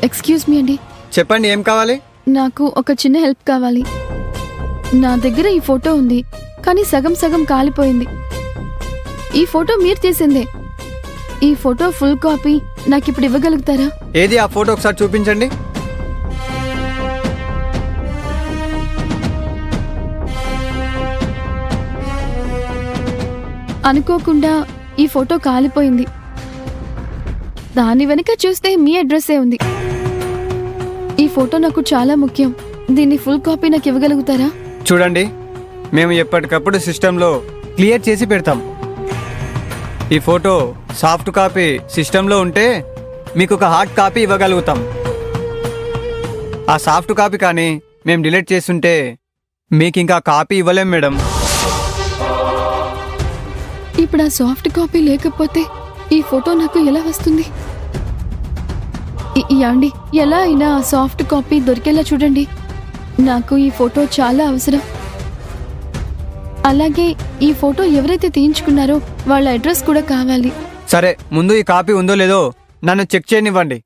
Excuse me అండి, చెప్పండి, ఏం కావాలి? నాకు ఒక చిన్న హెల్ప్ కావాలి. నా దగ్గర ఈ ఫోటో ఉంది, కానీ సగం సగం కాలిపోయింది. ఈ ఫోటో మీరు తీసిందే. ఈ ఫోటో ఫుల్ కాపీ నాకు ఇప్పుడు ఇవ్వగలుగుతారా? ఏది ఆ ఫోటో ఒకసారి చూపించండి. అనుకోకుండా ఈ ఫోటో కాలిపోయింది. దాని వెనుక చూస్తే మీ అడ్రస్సే ఉంది. ఈ ఫోటో నాకు చాలా ముఖ్యం. దీన్ని ఫుల్ కాపీ నాకు ఇవ్వగలుగుతారా? చూడండి, మేము ఎప్పటికప్పుడు సిస్టంలో క్లియర్ చేసి పెడతాం. ఈ ఫోటో సాఫ్ట్ కాపీ సిస్టంలో ఉంటే మీకు ఒక హార్డ్ కాపీ ఇవ్వగలుగుతాం. ఆ సాఫ్ట్ కాపీ కానీ మేము డిలీట్ చేస్తుంటే మీకు ఇంకా కాపీ ఇవ్వలేం మేడం. ఇప్పుడు ఆ సాఫ్ట్ కాపీ లేకపోతే ఈ ఫోటో నాకు ఎలా వస్తుంది? యాండి, ఎలా అయినా ఆ సాఫ్ట్ కాపీ దొరికేలా చూడండి. నాకు ఈ ఫోటో చాలా అవసరం. అలాగే ఈ ఫోటో ఎవరైతే తీయించుకున్నారో వాళ్ళ అడ్రస్ కూడా కావాలి. సరే, ముందు ఈ కాపీ ఉందో లేదో నన్ను చెక్ చేయనివ్వండి.